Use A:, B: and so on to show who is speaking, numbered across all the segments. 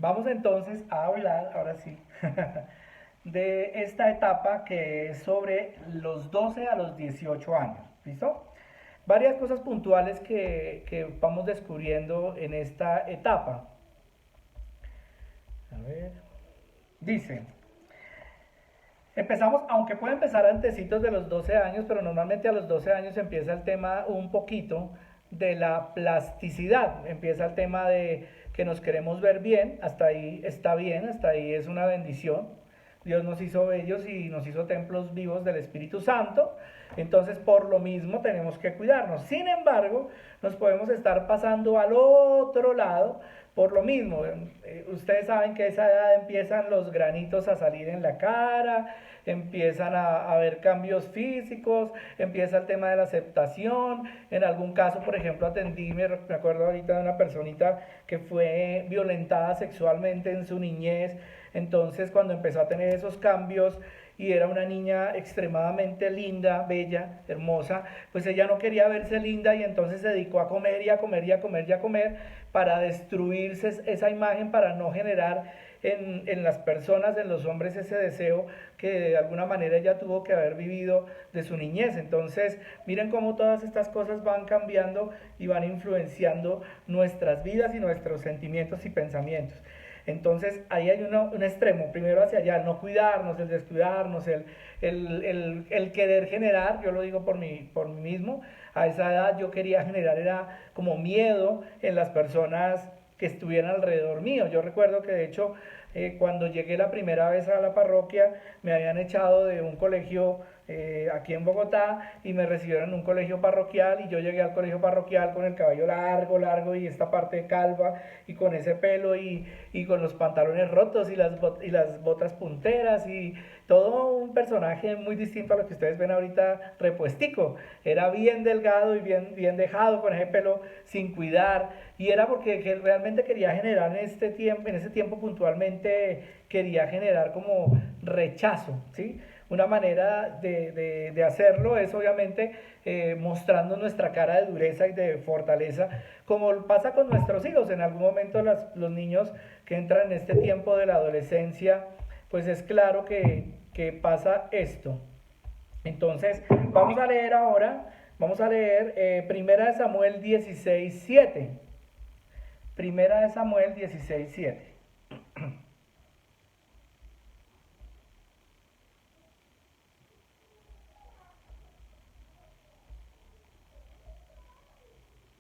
A: Vamos entonces a hablar, ahora sí, de esta etapa que es sobre los 12 a los 18 años. ¿Listo? Varias cosas puntuales que vamos descubriendo en esta etapa. A ver. Dice, empezamos, aunque puede empezar antecitos de los 12 años, pero normalmente a los 12 años empieza el tema un poquito de la plasticidad, empieza el tema de que nos queremos ver bien, hasta ahí está bien, hasta ahí es una bendición. Dios nos hizo bellos y nos hizo templos vivos del Espíritu Santo, entonces por lo mismo tenemos que cuidarnos. Sin embargo, nos podemos estar pasando al otro lado por lo mismo. Ustedes saben que a esa edad empiezan los granitos a salir en la cara, empiezan a haber cambios físicos, empieza el tema de la aceptación. En algún caso, por ejemplo, atendí, me acuerdo ahorita de una personita que fue violentada sexualmente en su niñez. Entonces, cuando empezó a tener esos cambios y era una niña extremadamente linda, bella, hermosa, pues ella no quería verse linda y entonces se dedicó a comer y a comer y a comer y a comer para destruirse esa imagen, para no generar en las personas, en los hombres, ese deseo que de alguna manera ella tuvo que haber vivido de su niñez. Entonces, miren cómo todas estas cosas van cambiando y van influenciando nuestras vidas y nuestros sentimientos y pensamientos. Entonces ahí hay un extremo, primero hacia allá, el no cuidarnos, el descuidarnos, el querer generar, yo lo digo por mí mismo, a esa edad yo quería generar, era como miedo en las personas que estuvieran alrededor mío. Yo recuerdo que de hecho cuando llegué la primera vez a la parroquia me habían echado de un colegio aquí en Bogotá y me recibieron en un colegio parroquial y yo llegué al colegio parroquial con el cabello largo, largo y esta parte calva y con ese pelo y con los pantalones rotos y las botas punteras y todo un personaje muy distinto a lo que ustedes ven ahorita repuestico. Era bien delgado y bien dejado con ese pelo sin cuidar y era porque realmente quería generar en ese tiempo puntualmente quería generar como rechazo, ¿sí? Una manera de hacerlo es obviamente mostrando nuestra cara de dureza y de fortaleza, como pasa con nuestros hijos. En algún momento los niños que entran en este tiempo de la adolescencia, pues es claro que pasa esto. Entonces, vamos a leer ahora, vamos a leer Primera de Samuel 16:7. Primera de Samuel 16:7.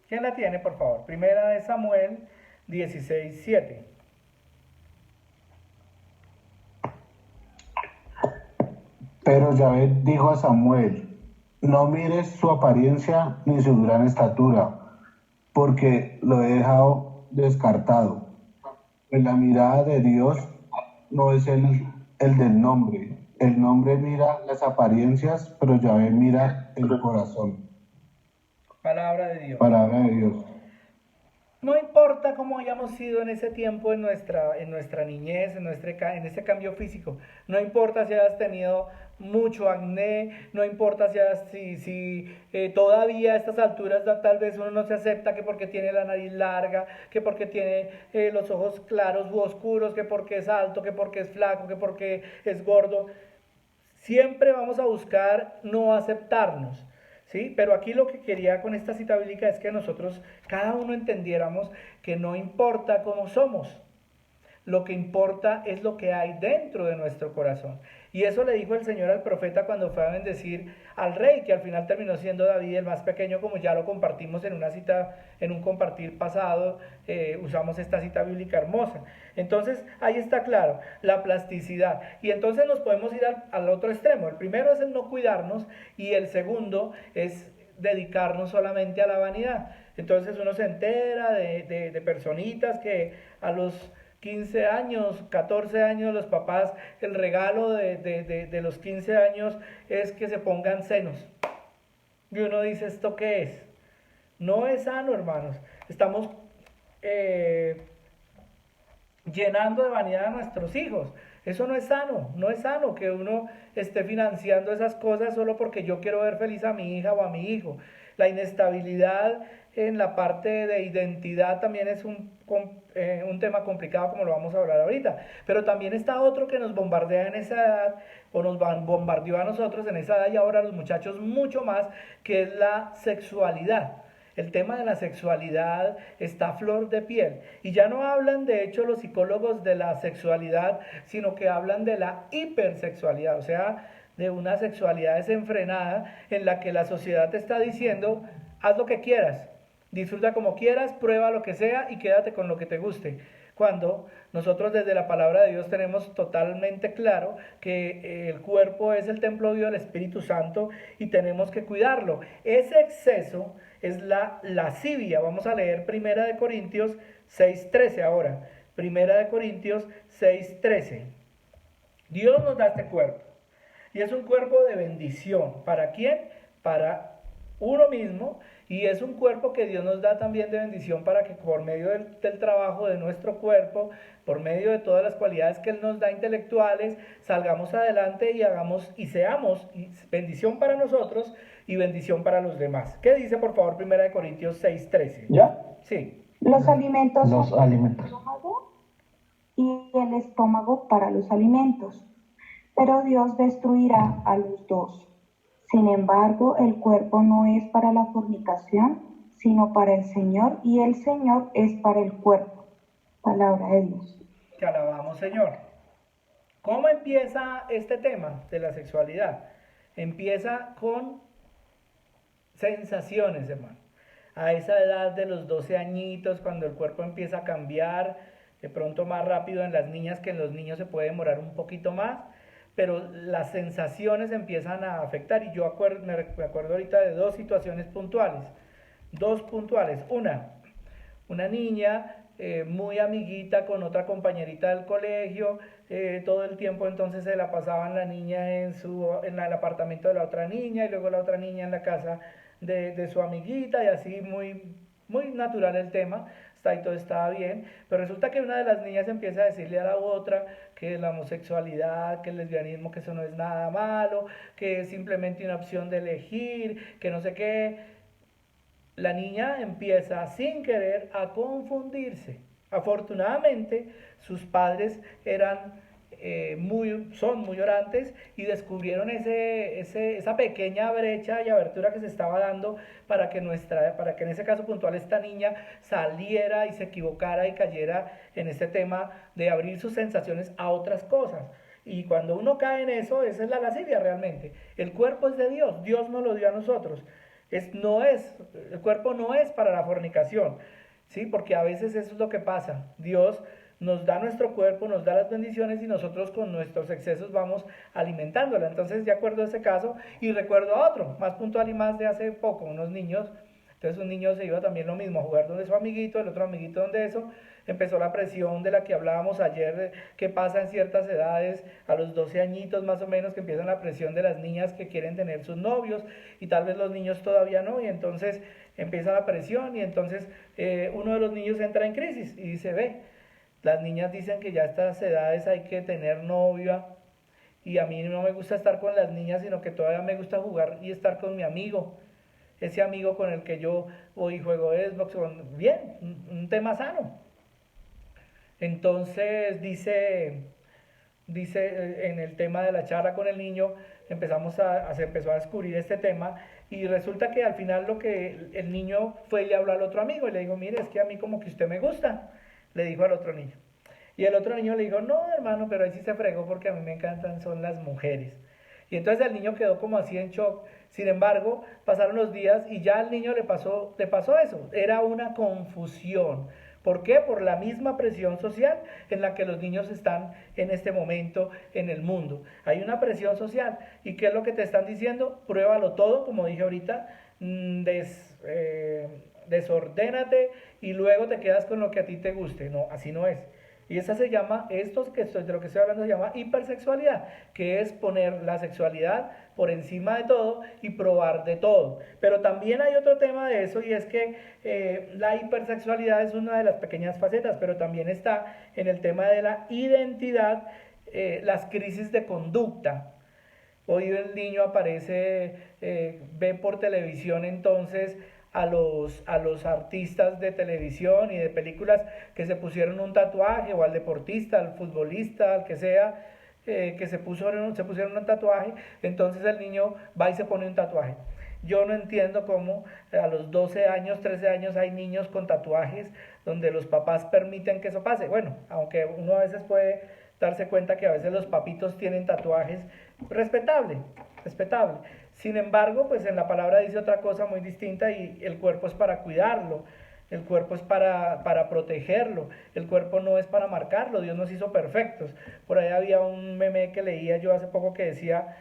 A: ¿Quién la tiene, por favor? Primera de Samuel 16:7.
B: Pero Yahvé dijo a Samuel, no mires su apariencia ni su gran estatura, porque lo he dejado descartado. Pues la mirada de Dios no es el del nombre. El nombre mira las apariencias, pero Yahvé mira el corazón.
A: Palabra de Dios.
B: Palabra de Dios.
A: No importa cómo hayamos sido en ese tiempo, en nuestra niñez, en ese cambio físico. No importa si hayas tenido mucho acné, no importa si todavía a estas alturas tal vez uno no se acepta que porque tiene la nariz larga, que porque tiene los ojos claros u oscuros, que porque es alto, que porque es flaco, que porque es gordo. Siempre vamos a buscar no aceptarnos. ¿Sí? Pero aquí lo que quería con esta cita bíblica es que nosotros, cada uno entendiéramos que no importa cómo somos, lo que importa es lo que hay dentro de nuestro corazón. Y eso le dijo el Señor al profeta cuando fue a bendecir al rey, que al final terminó siendo David el más pequeño, como ya lo compartimos en una cita, en un compartir pasado, usamos esta cita bíblica hermosa. Entonces, ahí está claro, la plasticidad. Y entonces nos podemos ir al otro extremo. El primero es el no cuidarnos y el segundo es dedicarnos solamente a la vanidad. Entonces uno se entera de personitas que a los 15 años, 14 años, los papás, el regalo de los 15 años es que se pongan senos. Y uno dice, ¿esto qué es? No es sano, hermanos. Estamos eh, llenando de vanidad a nuestros hijos. Eso no es sano, no es sano que uno esté financiando esas cosas solo porque yo quiero ver feliz a mi hija o a mi hijo. La inestabilidad en la parte de identidad también es un tema complicado como lo vamos a hablar ahorita. Pero también está otro que nos bombardea en esa edad o nos bombardeó a nosotros en esa edad y ahora a los muchachos mucho más, que es la sexualidad. El tema de la sexualidad está a flor de piel. Y ya no hablan, de hecho, los psicólogos de la sexualidad, sino que hablan de la hipersexualidad, o sea, de una sexualidad desenfrenada en la que la sociedad te está diciendo, haz lo que quieras, disfruta como quieras, prueba lo que sea y quédate con lo que te guste. Cuando nosotros desde la palabra de Dios tenemos totalmente claro que el cuerpo es el templo vivo del Espíritu Santo y tenemos que cuidarlo. Ese exceso es la lascivia. Vamos a leer Primera de Corintios 6:13 ahora. Primera de Corintios 6:13. Dios nos da este cuerpo y es un cuerpo de bendición. ¿Para quién? Para uno mismo, y es un cuerpo que Dios nos da también de bendición para que por medio del trabajo de nuestro cuerpo, por medio de todas las cualidades que Él nos da intelectuales, salgamos adelante y hagamos y seamos bendición para nosotros y bendición para los demás. ¿Qué dice por favor Primera de Corintios 6:13?
B: ¿Ya?
A: Sí.
C: Los alimentos
B: Los
C: son para el
B: alimentos.
C: estómago y el estómago para los alimentos, pero Dios destruirá a los dos. Sin embargo, el cuerpo no es para la fornicación, sino para el Señor, y el Señor es para el cuerpo. Palabra de Dios.
A: Te alabamos, Señor. ¿Cómo empieza este tema de la sexualidad? Empieza con sensaciones, hermano. A esa edad de los 12 añitos, cuando el cuerpo empieza a cambiar, de pronto más rápido en las niñas que en los niños se puede demorar un poquito más, pero las sensaciones empiezan a afectar. Y yo me acuerdo ahorita de dos situaciones puntuales. Dos puntuales. Una niña muy amiguita con otra compañerita del colegio, todo el tiempo entonces se la pasaban la niña en el apartamento de la otra niña y luego la otra niña en la casa de su amiguita y así muy natural el tema, hasta ahí todo estaba bien, pero resulta que una de las niñas empieza a decirle a la otra que la homosexualidad, que el lesbianismo, que eso no es nada malo, que es simplemente una opción de elegir, que no sé qué. La niña empieza sin querer a confundirse. Afortunadamente, sus padres son muy orantes y descubrieron esa pequeña brecha y abertura que se estaba dando para que en ese caso puntual esta niña saliera y se equivocara y cayera en este tema de abrir sus sensaciones a otras cosas. Y cuando uno cae en eso, esa es la lascivia realmente. El cuerpo es de Dios, Dios nos lo dio a nosotros. El cuerpo no es para la fornicación, ¿sí? Porque a veces eso es lo que pasa. Dios nos da nuestro cuerpo, nos da las bendiciones y nosotros con nuestros excesos vamos alimentándola. Entonces, de acuerdo a ese caso, y recuerdo a otro, más puntual y más de hace poco, unos niños. Entonces un niño se iba también lo mismo, a jugar donde su amiguito, el otro amiguito donde eso. Empezó la presión de la que hablábamos ayer, que pasa en ciertas edades, a los 12 añitos más o menos, que empiezan la presión de las niñas que quieren tener sus novios y tal vez los niños todavía no, y entonces empieza la presión y entonces uno de los niños entra en crisis y dice, ve, las niñas dicen que ya a estas edades hay que tener novia y a mí no me gusta estar con las niñas, sino que todavía me gusta jugar y estar con mi amigo, ese amigo con el que yo voy y juego Xbox, bien, un tema sano. Entonces dice en el tema de la charla con el niño, se empezó a descubrir este tema y resulta que al final lo que el niño fue y le habló al otro amigo y le dijo, mire, es que a mí como que usted me gusta, le dijo al otro niño. Y el otro niño le dijo, no hermano, pero ahí sí se fregó porque a mí me encantan son las mujeres. Y entonces el niño quedó como así en shock. Sin embargo, pasaron los días y ya al niño le pasó eso. Era una confusión. ¿Por qué? Por la misma presión social en la que los niños están en este momento en el mundo. Hay una presión social. ¿Y qué es lo que te están diciendo? Pruébalo todo, como dije ahorita, desordénate y luego te quedas con lo que a ti te guste. No, así no es. Y esa se llama, de lo que estoy hablando se llama hipersexualidad, que es poner la sexualidad por encima de todo y probar de todo. Pero también hay otro tema de eso y es que la hipersexualidad es una de las pequeñas facetas, pero también está en el tema de la identidad, las crisis de conducta. Hoy el niño aparece, ve por televisión entonces a los artistas de televisión y de películas que se pusieron un tatuaje, o al deportista, al futbolista, al que sea, que se pusieron un tatuaje, entonces el niño va y se pone un tatuaje. Yo no entiendo cómo a los 12 años, 13 años hay niños con tatuajes donde los papás permiten que eso pase. Bueno, aunque uno a veces puede darse cuenta que a veces los papitos tienen tatuajes, respetable, respetable. Sin embargo, pues en la palabra dice otra cosa muy distinta, y el cuerpo es para cuidarlo, el cuerpo es para protegerlo, el cuerpo no es para marcarlo, Dios nos hizo perfectos. Por ahí había un meme que leía yo hace poco que decía,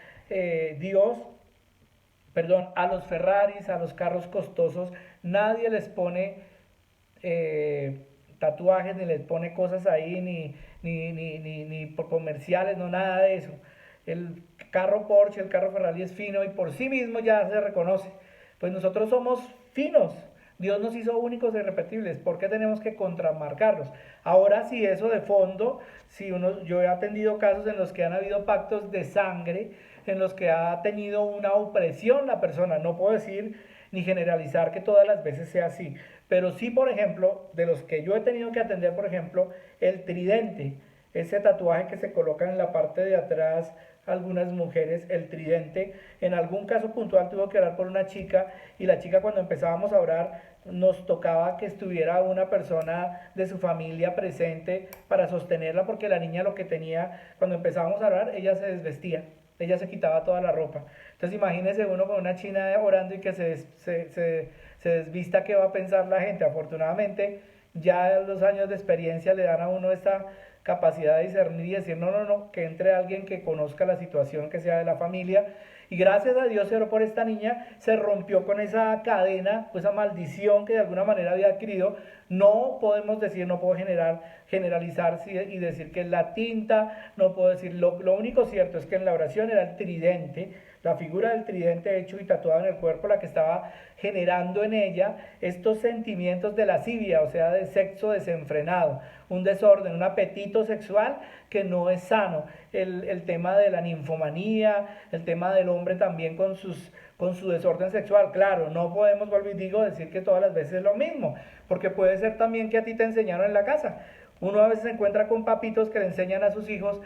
A: Dios, perdón, a los Ferraris, a los carros costosos, nadie les pone tatuajes, ni les pone cosas ahí, ni por comerciales, no, nada de eso. El carro Porsche, el carro Ferrari es fino y por sí mismo ya se reconoce. Pues nosotros somos finos. Dios nos hizo únicos e irrepetibles. ¿Por qué tenemos que contramarcarlos? Ahora, si eso de fondo, si uno, yo he atendido casos en los que han habido pactos de sangre, en los que ha tenido una opresión la persona. No puedo decir ni generalizar que todas las veces sea así, pero sí, por ejemplo, de los que yo he tenido que atender, por ejemplo, el tridente, ese tatuaje que se coloca en la parte de atrás algunas mujeres, el tridente. En algún caso puntual tuvo que orar por una chica, y la chica, cuando empezábamos a orar, nos tocaba que estuviera una persona de su familia presente para sostenerla, porque la niña lo que tenía, cuando empezábamos a orar, ella se desvestía, ella se quitaba toda la ropa. Entonces imagínese uno con una china orando y que se desvista, ¿qué va a pensar la gente? Afortunadamente ya los años de experiencia le dan a uno esta capacidad de discernir y decir, no, no, no, que entre alguien que conozca la situación, que sea de la familia. Y gracias a Dios se oró por esta niña, se rompió con esa cadena, esa maldición que de alguna manera había adquirido. No podemos decir, no puedo generalizar y decir que es la tinta, no puedo decir, lo único cierto es que en la oración era el tridente, la figura del tridente hecho y tatuado en el cuerpo, la que estaba generando en ella estos sentimientos de lascivia, o sea, de sexo desenfrenado, un desorden, un apetito sexual que no es sano. El tema de la ninfomanía, el tema del hombre también con su desorden sexual. Claro, no podemos, vuelvo y digo, decir que todas las veces es lo mismo, porque puede ser también que a ti te enseñaron en la casa. Uno a veces se encuentra con papitos que le enseñan a sus hijos,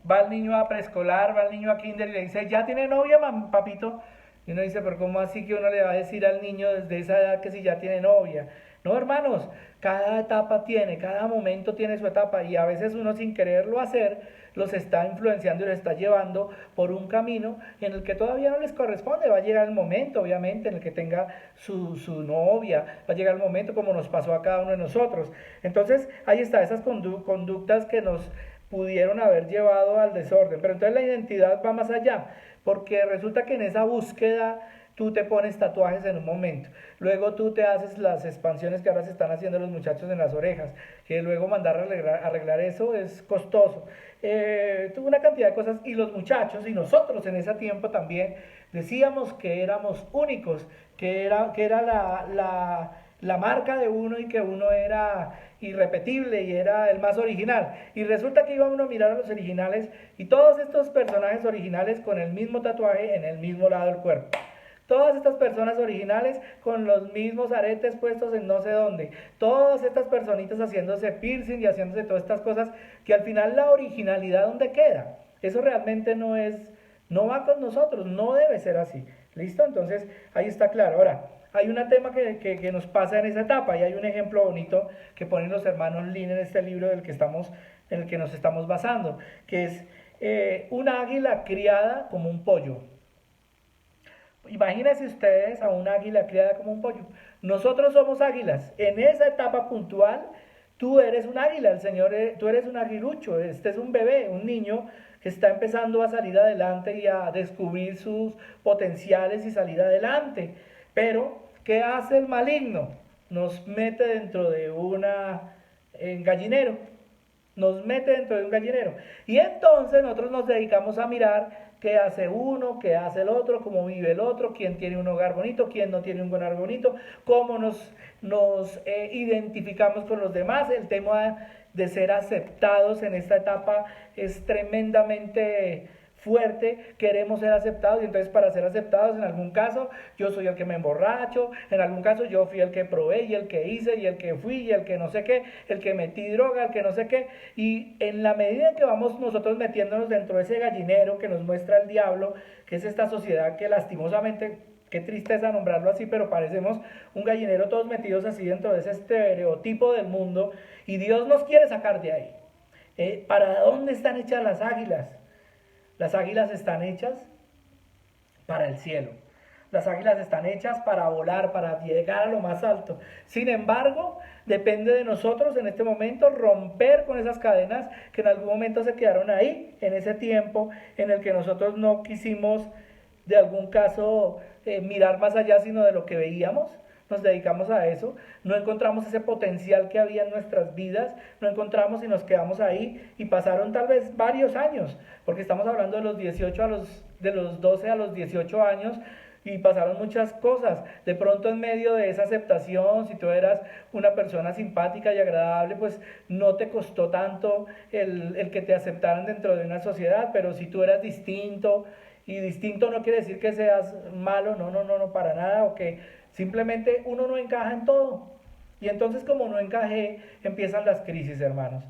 A: va el niño a preescolar, va el niño a kinder y le dice, ¿ya tiene novia, papito? Y uno dice, pero ¿cómo así que uno le va a decir al niño desde esa edad que si ya tiene novia? No, hermanos, cada etapa tiene, cada momento tiene su etapa, y a veces uno sin quererlo hacer los está influenciando y los está llevando por un camino en el que todavía no les corresponde. Va a llegar el momento, obviamente, en el que tenga su novia, va a llegar el momento como nos pasó a cada uno de nosotros. Entonces, ahí está, esas conductas que nos pudieron haber llevado al desorden. Pero entonces la identidad va más allá, porque resulta que en esa búsqueda tú te pones tatuajes en un momento, luego tú te haces las expansiones que ahora se están haciendo los muchachos en las orejas, que luego mandar a arreglar eso es costoso. Tuvo una cantidad de cosas, y los muchachos y nosotros en ese tiempo también decíamos que éramos únicos, que era la marca de uno, y que uno era irrepetible y era el más original. Y resulta que iba uno a mirar a los originales, y todos estos personajes originales con el mismo tatuaje en el mismo lado del cuerpo. Todas estas personas originales con los mismos aretes puestos en no sé dónde. Todas estas personitas haciéndose piercing y haciéndose todas estas cosas, que al final la originalidad, ¿dónde queda? Eso realmente no va con nosotros, no debe ser así. ¿Listo? Entonces ahí está claro. Ahora, hay un tema que nos pasa en esa etapa, y hay un ejemplo bonito que ponen los hermanos Lin en este libro en el que nos estamos basando, que es una águila criada como un pollo. Imagínense ustedes a una águila criada como un pollo. Nosotros somos águilas. En esa etapa puntual, tú eres un águila, el Señor, tú eres un aguilucho. Este es un bebé, un niño que está empezando a salir adelante y a descubrir sus potenciales y salir adelante. Pero, ¿qué hace el maligno? Nos mete dentro de un gallinero. nos mete dentro de un gallinero. Y entonces nosotros nos dedicamos a mirar qué hace uno, qué hace el otro, cómo vive el otro, quién tiene un hogar bonito, quién no tiene un hogar bonito, cómo nos identificamos con los demás. El tema de ser aceptados en esta etapa es tremendamente fuerte, queremos ser aceptados y entonces para ser aceptados en algún caso yo soy el que me emborracho, en algún caso yo fui el que probé y el que hice y el que fui y el que no sé qué, el que metí droga, el que no sé qué, y en la medida que vamos nosotros metiéndonos dentro de ese gallinero que nos muestra el diablo, que es esta sociedad que lastimosamente, qué tristeza nombrarlo así, pero parecemos un gallinero todos metidos así dentro de ese estereotipo del mundo y Dios nos quiere sacar de ahí. ¿Para dónde están hechas las águilas? Las águilas están hechas para el cielo. Las águilas están hechas para volar, para llegar a lo más alto. Sin embargo, depende de nosotros en este momento romper con esas cadenas que en algún momento se quedaron ahí, en ese tiempo en el que nosotros no quisimos, de algún caso, mirar más allá sino de lo que veíamos. Nos dedicamos a eso, no encontramos ese potencial que había en nuestras vidas, no encontramos y nos quedamos ahí y pasaron tal vez varios años, porque estamos hablando de los 18 de los 12 a los 18 años y pasaron muchas cosas. De pronto en medio de esa aceptación, si tú eras una persona simpática y agradable, pues no te costó tanto el que te aceptaran dentro de una sociedad, pero si tú eras distinto, y distinto no quiere decir que seas malo, no, para nada, o que simplemente uno no encaja en todo. Y entonces como no encajé, empiezan las crisis, hermanos.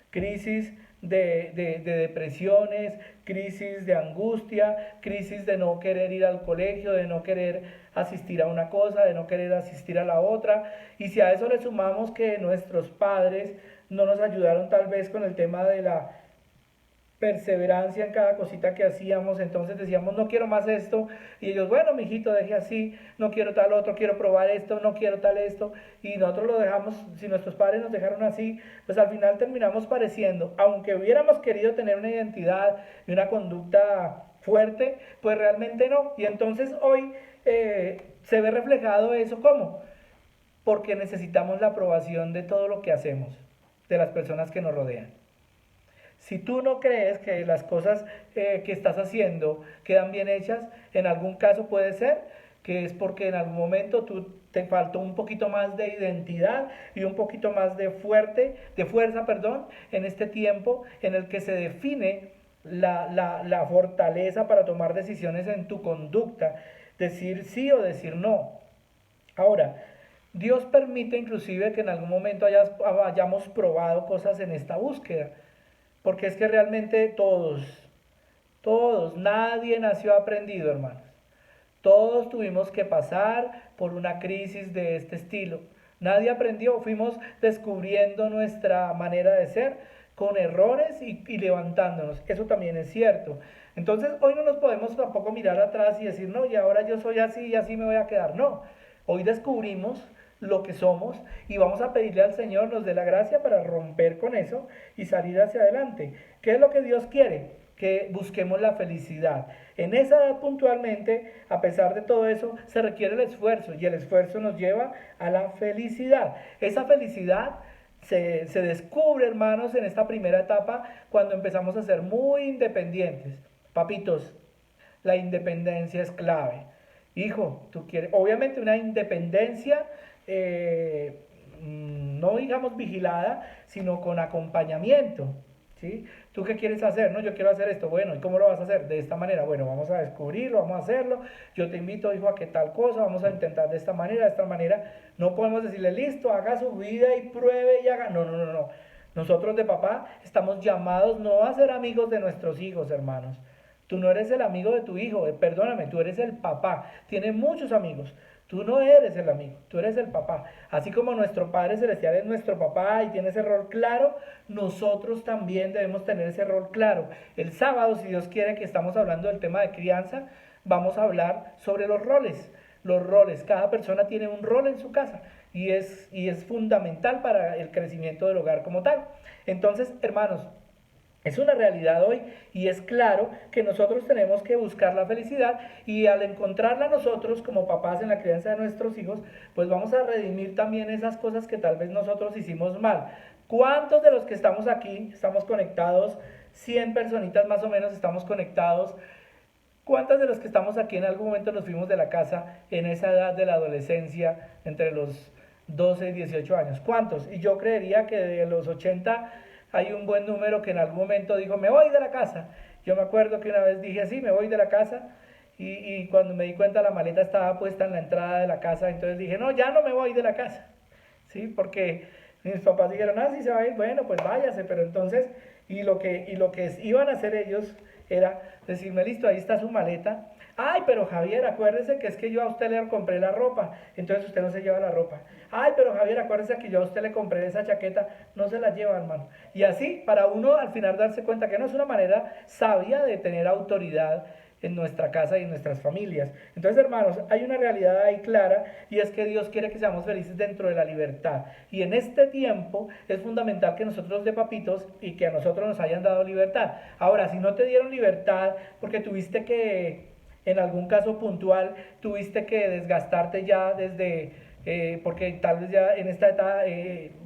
A: Crisis de depresiones, crisis de angustia, crisis de no querer ir al colegio, de no querer asistir a una cosa, de no querer asistir a la otra. Y si a eso le sumamos que nuestros padres no nos ayudaron tal vez con el tema de la perseverancia en cada cosita que hacíamos, entonces decíamos no quiero más esto y ellos bueno mijito deje así, no quiero tal otro, quiero probar esto, no quiero tal esto y nosotros lo dejamos, si nuestros padres nos dejaron así, pues al final terminamos pareciendo, aunque hubiéramos querido tener una identidad y una conducta fuerte, pues realmente no, y entonces hoy se ve reflejado eso. ¿Cómo? Porque necesitamos la aprobación de todo lo que hacemos, de las personas que nos rodean. Si tú no crees que las cosas que estás haciendo quedan bien hechas, en algún caso puede ser que es porque en algún momento tú te faltó un poquito más de identidad y un poquito más de fuerza, en este tiempo en el que se define la fortaleza para tomar decisiones en tu conducta, decir sí o decir no. Ahora, Dios permite inclusive que en algún momento hayamos probado cosas en esta búsqueda. Porque es que realmente todos, nadie nació aprendido, hermanos. Todos tuvimos que pasar por una crisis de este estilo. Nadie aprendió, fuimos descubriendo nuestra manera de ser con errores y levantándonos. Eso también es cierto. Entonces hoy no nos podemos tampoco mirar atrás y decir, no, y ahora yo soy así y así me voy a quedar. No, hoy descubrimos lo que somos y vamos a pedirle al Señor nos dé la gracia para romper con eso y salir hacia adelante. ¿Qué es lo que Dios quiere? Que busquemos la felicidad. En esa edad puntualmente, a pesar de todo eso, se requiere el esfuerzo y el esfuerzo nos lleva a la felicidad. Esa felicidad se descubre, hermanos, en esta primera etapa cuando empezamos a ser muy independientes. Papitos, la independencia es clave. Hijo, tú quieres, obviamente una independencia no digamos vigilada, sino con acompañamiento, ¿sí? ¿Tú qué quieres hacer? No, yo quiero hacer esto. Bueno, ¿y cómo lo vas a hacer? De esta manera. Bueno, vamos a descubrirlo, vamos a hacerlo. Yo te invito, hijo, a que tal cosa, vamos a intentar de esta manera, de esta manera. No podemos decirle, listo, haga su vida y pruebe y haga. No. Nosotros de papá estamos llamados no a ser amigos de nuestros hijos, hermanos. Tú no eres el amigo de tu hijo, perdóname, tú eres el papá. Tiene muchos amigos. Tú no eres el amigo, tú eres el papá. Así como nuestro Padre Celestial es nuestro papá y tiene ese rol claro, nosotros también debemos tener ese rol claro. El sábado, si Dios quiere, que estamos hablando del tema de crianza, vamos a hablar sobre los roles. Los roles, cada persona tiene un rol en su casa y es fundamental para el crecimiento del hogar como tal. Entonces, hermanos, Es una realidad hoy y es claro que nosotros tenemos que buscar la felicidad y al encontrarla nosotros como papás en la crianza de nuestros hijos, pues vamos a redimir también esas cosas que tal vez nosotros hicimos mal. ¿Cuántos de los que estamos aquí estamos conectados? 100 personitas más o menos estamos conectados. ¿Cuántas de los que estamos aquí en algún momento nos fuimos de la casa en esa edad de la adolescencia, entre los 12 y 18 años? ¿Cuántos? Y yo creería que de los 80 hay un buen número que en algún momento dijo, me voy de la casa. Yo me acuerdo que una vez dije, sí, me voy de la casa. Y cuando me di cuenta la maleta estaba puesta en la entrada de la casa, entonces dije, no, ya no me voy de la casa. ¿Sí? Porque mis papás dijeron, ah, sí se va a ir, bueno, pues váyase, pero entonces, y lo que iban a hacer ellos era decirme, listo, ahí está su maleta. Ay, pero Javier, acuérdese que es que yo a usted le compré la ropa, entonces usted no se lleva la ropa. Ay, pero Javier, acuérdese que yo a usted le compré esa chaqueta, no se la lleva, hermano. Y así, para uno al final darse cuenta que no es una manera sabia de tener autoridad en nuestra casa y en nuestras familias. Entonces, hermanos, hay una realidad ahí clara y es que Dios quiere que seamos felices dentro de la libertad. Y en este tiempo es fundamental que nosotros de papitos y que a nosotros nos hayan dado libertad. Ahora, si no te dieron libertad porque tuviste que, en algún caso puntual, tuviste que desgastarte ya desde porque tal vez ya en esta etapa,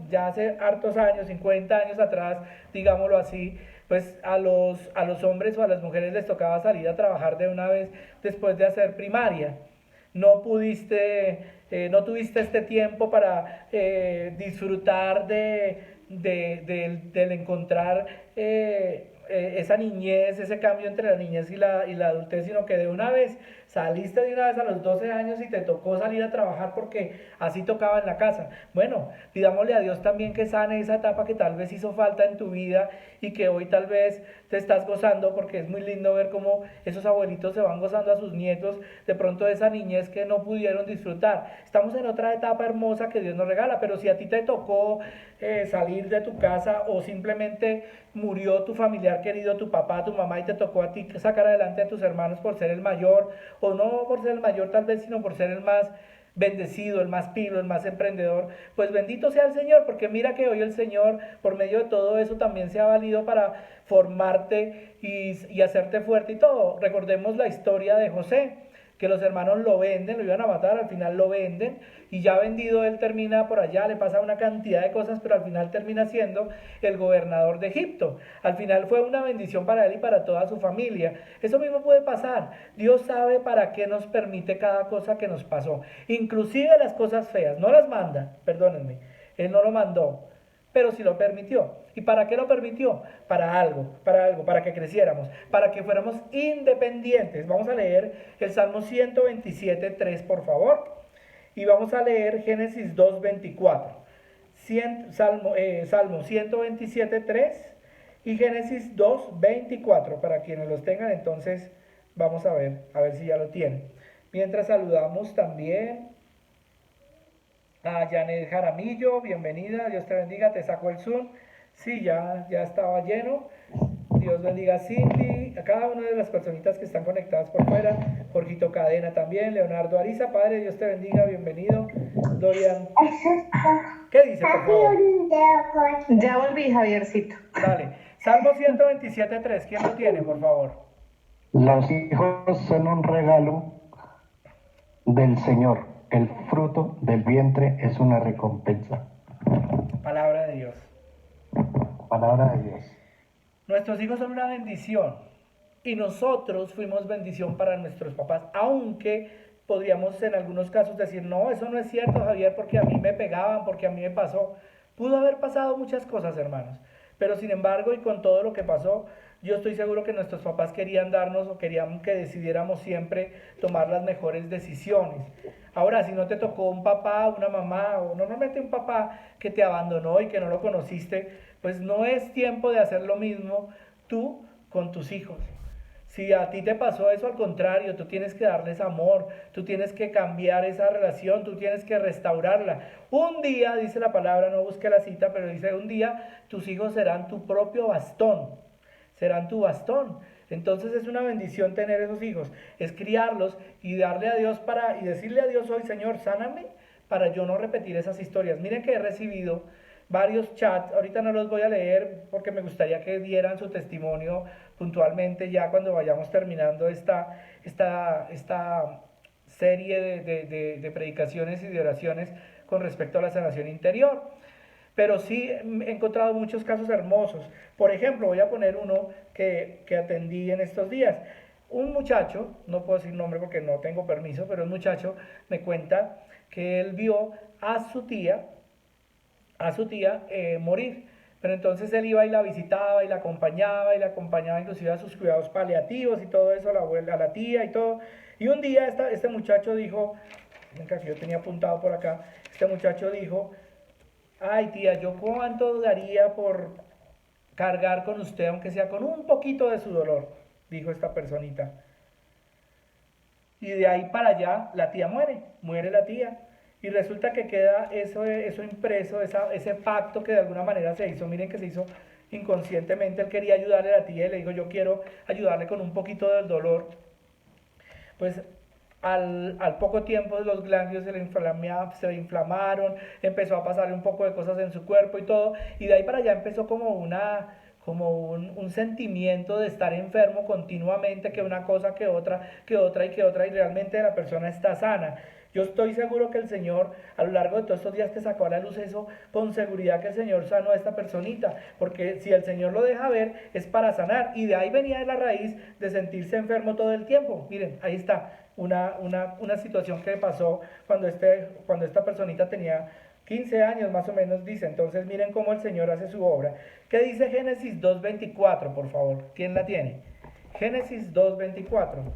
A: ya hace hartos años, 50 años atrás, digámoslo así, pues a los hombres o a las mujeres les tocaba salir a trabajar de una vez después de hacer primaria. No tuviste este tiempo para disfrutar del encontrar esa niñez, ese cambio entre la niñez y la adultez, sino que de una vez saliste de una vez a los 12 años y te tocó salir a trabajar porque así tocaba en la casa. Bueno, pidámosle a Dios también que sane esa etapa que tal vez hizo falta en tu vida y que hoy tal vez te estás gozando, porque es muy lindo ver cómo esos abuelitos se van gozando a sus nietos de pronto de esa niñez que no pudieron disfrutar. Estamos en otra etapa hermosa que Dios nos regala, pero si a ti te tocó salir de tu casa o simplemente murió tu familiar querido, tu papá, tu mamá y te tocó a ti sacar adelante a tus hermanos por ser el mayor, o no por ser el mayor tal vez, sino por ser el más bendecido, el más pilo, el más emprendedor, pues bendito sea el Señor, porque mira que hoy el Señor, por medio de todo eso, también se ha valido para formarte y hacerte fuerte y todo. Recordemos la historia de José, que los hermanos lo venden, lo iban a matar, al final lo venden, y ya vendido él termina por allá, le pasa una cantidad de cosas, pero al final termina siendo el gobernador de Egipto. Al final fue una bendición para él y para toda su familia. Eso mismo puede pasar. Dios sabe para qué nos permite cada cosa que nos pasó, inclusive las cosas feas, no las manda, perdónenme, él no lo mandó, pero sí lo permitió. ¿Y para qué lo permitió? Para que creciéramos, para que fuéramos independientes. Vamos a leer el Salmo 127.3, por favor, y vamos a leer Génesis 2.24. Salmo 127.3 y Génesis 2.24, para quienes los tengan, entonces vamos a ver si ya lo tienen. Mientras saludamos también a Janet Jaramillo, bienvenida, Dios te bendiga, te saco el Zoom. Sí, ya estaba lleno. Dios bendiga a Cindy, a cada una de las personitas que están conectadas por fuera. Jorgito Cadena también, Leonardo Ariza, Padre, Dios te bendiga, bienvenido. Dorian, ¿qué dice, por favor?
D: Ya volví, Javiercito.
A: Dale, Salmo 127.3, ¿quién lo tiene, por favor?
B: Los hijos son un regalo del Señor. El fruto del vientre es una recompensa.
A: Palabra de Dios.
B: Palabra de Dios.
A: Nuestros hijos son una bendición y nosotros fuimos bendición para nuestros papás, aunque podríamos en algunos casos decir, no, eso no es cierto, Javier, porque a mí me pegaban, porque a mí me pasó. Pudo haber pasado muchas cosas, hermanos, pero sin embargo y con todo lo que pasó, yo estoy seguro que nuestros papás querían darnos o querían que decidiéramos siempre tomar las mejores decisiones. Ahora, si no te tocó un papá, una mamá o normalmente un papá que te abandonó y que no lo conociste, pues no es tiempo de hacer lo mismo tú con tus hijos. Si a ti te pasó eso, al contrario, tú tienes que darles amor, tú tienes que cambiar esa relación, tú tienes que restaurarla. Un día, dice la palabra, no busque la cita, pero dice un día tus hijos serán tu propio bastón, serán tu bastón. Entonces es una bendición tener esos hijos, es criarlos y darle a Dios y decirle a Dios hoy, Señor, sáname para yo no repetir esas historias. Miren que he recibido varios chats, ahorita no los voy a leer porque me gustaría que dieran su testimonio puntualmente ya cuando vayamos terminando esta serie de predicaciones y de oraciones con respecto a la sanación interior. Pero sí he encontrado muchos casos hermosos. Por ejemplo, voy a poner uno que atendí en estos días. Un muchacho, no puedo decir nombre porque no tengo permiso, pero un muchacho me cuenta que él vio a su tía morir. Pero entonces él iba y la visitaba y la acompañaba inclusive a sus cuidados paliativos y todo eso, a la abuela, a la tía y todo. Y un día este muchacho dijo, venga, que yo tenía apuntado por acá, este muchacho dijo, ay tía, yo cuánto daría por cargar con usted, aunque sea con un poquito de su dolor, dijo esta personita. Y de ahí para allá la tía muere la tía. Y resulta que queda eso impreso, ese pacto que de alguna manera se hizo, miren que se hizo inconscientemente, él quería ayudarle a la tía y le dijo yo quiero ayudarle con un poquito del dolor. Pues al poco tiempo los ganglios se le inflamaron, empezó a pasarle un poco de cosas en su cuerpo y todo, y de ahí para allá empezó como un sentimiento de estar enfermo continuamente, que una cosa, que otra, que otra y que otra, y realmente la persona está sana. Yo estoy seguro que el Señor, a lo largo de todos estos días que sacó a la luz eso, con seguridad que el Señor sanó a esta personita, porque si el Señor lo deja ver, es para sanar, y de ahí venía de la raíz de sentirse enfermo todo el tiempo. Miren, ahí está, una situación que pasó cuando esta personita tenía 15 años más o menos, dice. Entonces miren cómo el Señor hace su obra. ¿Qué dice Génesis 2.24, por favor? ¿Quién la tiene? Génesis 2.24.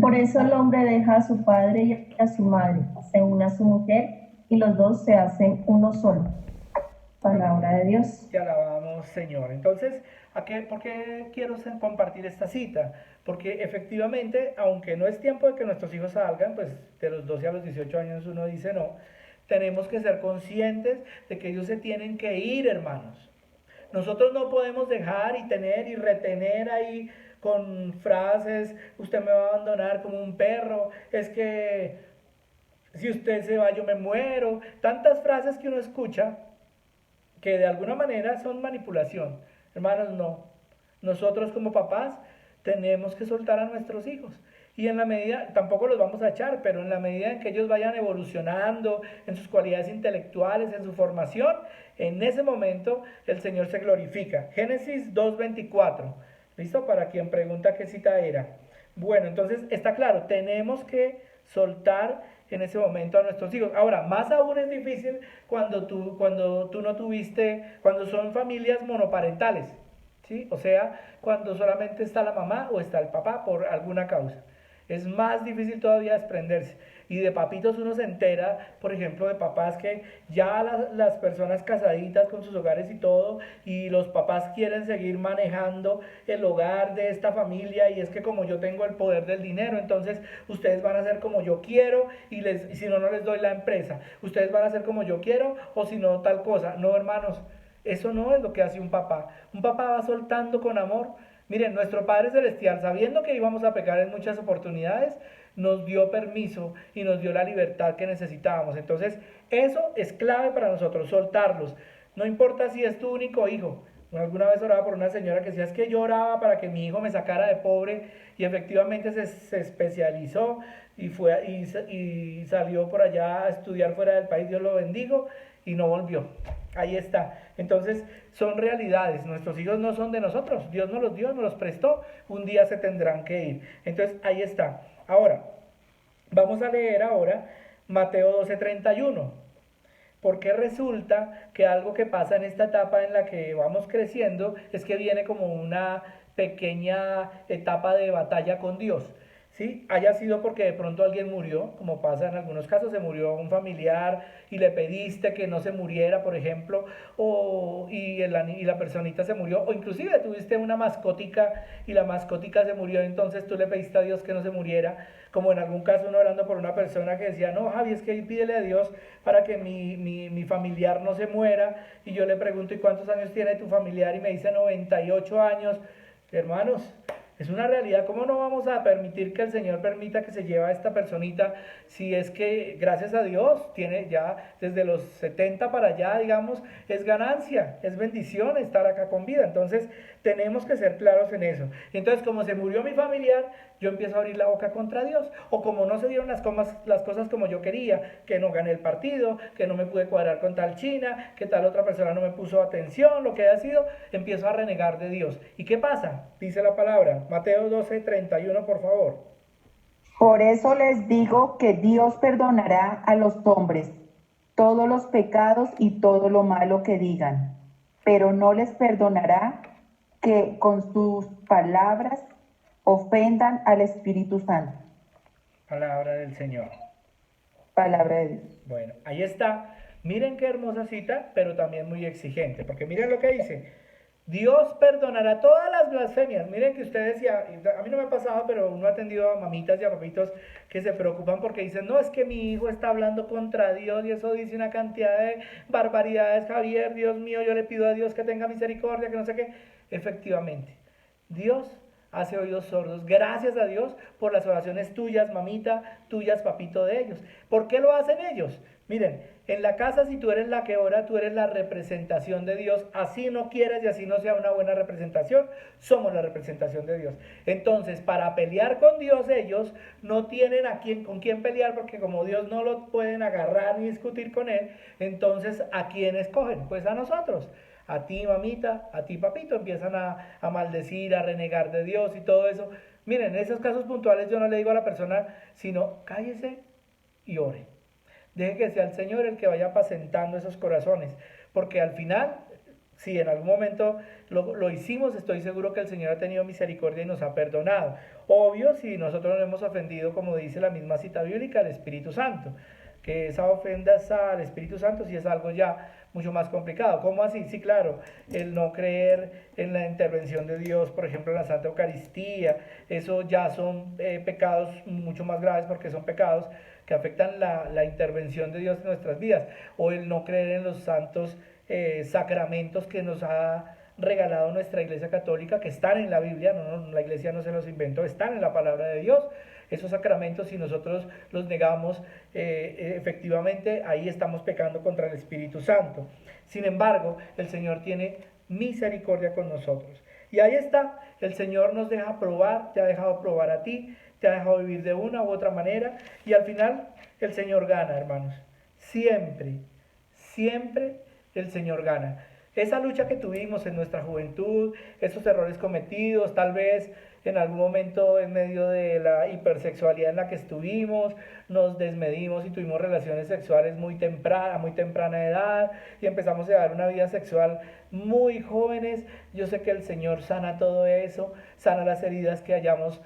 E: Por eso el hombre deja a su padre y a su madre, se une a su mujer y los dos se hacen uno solo. Palabra de Dios.
A: Te alabamos, Señor. Entonces, ¿por qué quiero compartir esta cita? Porque efectivamente, aunque no es tiempo de que nuestros hijos salgan, pues de los 12 a los 18 años uno dice no, tenemos que ser conscientes de que ellos se tienen que ir, hermanos. Nosotros no podemos dejar y tener y retener ahí con frases, usted me va a abandonar como un perro, es que si usted se va yo me muero, tantas frases que uno escucha que de alguna manera son manipulación. Hermanos, no. Nosotros como papás tenemos que soltar a nuestros hijos. Y en la medida, tampoco los vamos a echar, pero en la medida en que ellos vayan evolucionando en sus cualidades intelectuales, en su formación, en ese momento el Señor se glorifica. Génesis 2.24. ¿Listo? Para quien pregunta qué cita era. Bueno, entonces está claro, tenemos que soltar en ese momento a nuestros hijos. Ahora, más aún es difícil cuando tú no tuviste, cuando son familias monoparentales, ¿sí? O sea, cuando solamente está la mamá o está el papá por alguna causa. Es más difícil todavía desprenderse. Y de papitos uno se entera, por ejemplo, de papás que ya las personas casaditas con sus hogares y todo, y los papás quieren seguir manejando el hogar de esta familia, y es que como yo tengo el poder del dinero, entonces ustedes van a hacer como yo quiero, y si no, no les doy la empresa. Ustedes van a hacer como yo quiero, o si no, tal cosa. No, hermanos, eso no es lo que hace un papá. Un papá va soltando con amor. Miren, nuestro Padre Celestial, sabiendo que íbamos a pecar en muchas oportunidades, nos dio permiso y nos dio la libertad que necesitábamos. Entonces, eso es clave para nosotros, soltarlos. No importa si es tu único hijo. Alguna vez oraba por una señora que decía, es que yo oraba para que mi hijo me sacara de pobre, y efectivamente se especializó y salió por allá a estudiar fuera del país, Dios lo bendijo, y no volvió. Ahí está. Entonces, son realidades. Nuestros hijos no son de nosotros. Dios nos los dio, nos los prestó. Un día se tendrán que ir. Entonces, ahí está. Ahora, vamos a leer ahora Mateo 12:31. Porque resulta que algo que pasa en esta etapa en la que vamos creciendo es que viene como una pequeña etapa de batalla con Dios. ¿Sí? Haya sido porque de pronto alguien murió, como pasa en algunos casos, se murió un familiar y le pediste que no se muriera, por ejemplo, y la personita se murió, o inclusive tuviste una mascotica y la mascotica se murió, entonces tú le pediste a Dios que no se muriera, como en algún caso uno orando por una persona que decía, no, Javi, es que pídele a Dios para que mi familiar no se muera, y yo le pregunto, ¿y cuántos años tiene tu familiar? Y me dice 98 años, hermanos. Es una realidad. ¿Cómo no vamos a permitir que el Señor permita que se lleve a esta personita si es que, gracias a Dios, tiene ya desde los 70 para allá, digamos, es ganancia, es bendición estar acá con vida? Entonces, tenemos que ser claros en eso. Entonces, como se murió mi familiar, yo empiezo a abrir la boca contra Dios. O como no se dieron las cosas como yo quería, que no gané el partido, que no me pude cuadrar con tal China, que tal otra persona no me puso atención, lo que haya sido, empiezo a renegar de Dios. ¿Y qué pasa? Dice la palabra, Mateo 12:31, por favor.
F: Por eso les digo que Dios perdonará a los hombres todos los pecados y todo lo malo que digan, pero no les perdonará que con sus palabras ofendan al Espíritu Santo.
A: Palabra del Señor.
F: Palabra de Dios.
A: Bueno, ahí está. Miren qué hermosa cita, pero también muy exigente, porque miren lo que dice. Dios perdonará todas las blasfemias. Miren que ustedes, a mí no me ha pasado, pero uno ha atendido a mamitas y a papitos que se preocupan porque dicen, no, es que mi hijo está hablando contra Dios y eso dice una cantidad de barbaridades, Javier, Dios mío, yo le pido a Dios que tenga misericordia, que no sé qué. Efectivamente, Dios hace oídos sordos. Gracias a Dios por las oraciones tuyas, mamita, tuyas, papito, de ellos. ¿Por qué lo hacen ellos? Miren, en la casa, si tú eres la que ora, tú eres la representación de Dios. Así no quieras y así no sea una buena representación, somos la representación de Dios. Entonces, para pelear con Dios, ellos no tienen con quién pelear, porque como Dios no lo pueden agarrar ni discutir con él, entonces, ¿a quién escogen? Pues a nosotros. A ti, mamita, a ti, papito, empiezan a maldecir, a renegar de Dios y todo eso. Miren, en esos casos puntuales yo no le digo a la persona, sino cállese y ore. Deje que sea el Señor el que vaya apacentando esos corazones, porque al final, si en algún momento lo hicimos, estoy seguro que el Señor ha tenido misericordia y nos ha perdonado. Obvio, si nosotros no hemos ofendido, como dice la misma cita bíblica, al Espíritu Santo, que esa ofensa al Espíritu Santo sí es algo ya mucho más complicado. ¿Cómo así? Sí, claro, el no creer en la intervención de Dios, por ejemplo, en la Santa Eucaristía, eso ya son pecados mucho más graves, porque son pecados que afectan la intervención de Dios en nuestras vidas, o el no creer en los santos sacramentos que nos ha regalado nuestra Iglesia Católica, que están en la Biblia, la Iglesia no se los inventó, están en la palabra de Dios. Esos sacramentos, si nosotros los negamos, efectivamente ahí estamos pecando contra el Espíritu Santo. Sin embargo, el Señor tiene misericordia con nosotros. Y ahí está, el Señor nos deja probar, te ha dejado probar a ti, te ha dejado vivir de una u otra manera, y al final el Señor gana, hermanos. Siempre, siempre el Señor gana. Esa lucha que tuvimos en nuestra juventud, esos errores cometidos, tal vez en algún momento en medio de la hipersexualidad en la que estuvimos, nos desmedimos y tuvimos relaciones sexuales muy temprana edad, y empezamos a llevar una vida sexual muy jóvenes. Yo sé que el Señor sana todo eso, sana las heridas que hayamos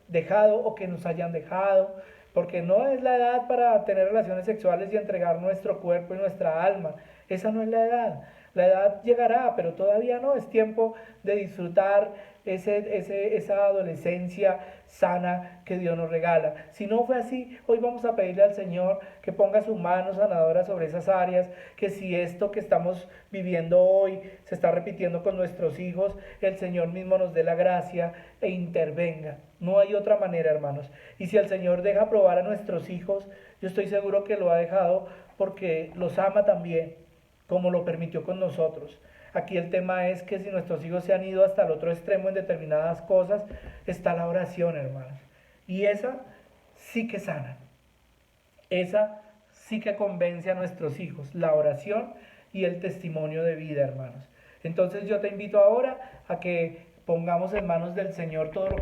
A: dejado o que nos hayan dejado, porque no es la edad para tener relaciones sexuales y entregar nuestro cuerpo y nuestra alma. Esa no es la edad. La edad llegará, pero todavía no. Es tiempo de disfrutar esa adolescencia sana que Dios nos regala. Si no fue así, hoy vamos a pedirle al Señor que ponga su mano sanadora sobre esas áreas, que si esto que estamos viviendo hoy se está repitiendo con nuestros hijos, el Señor mismo nos dé la gracia e intervenga. No hay otra manera, hermanos. Y si el Señor deja probar a nuestros hijos, yo estoy seguro que lo ha dejado porque los ama también, como lo permitió con nosotros. Aquí el tema es que si nuestros hijos se han ido hasta el otro extremo en determinadas cosas, está la oración, hermanos. Y esa sí que sana. Esa sí que convence a nuestros hijos. La oración y el testimonio de vida, hermanos. Entonces yo te invito ahora a que pongamos en manos del Señor todo lo que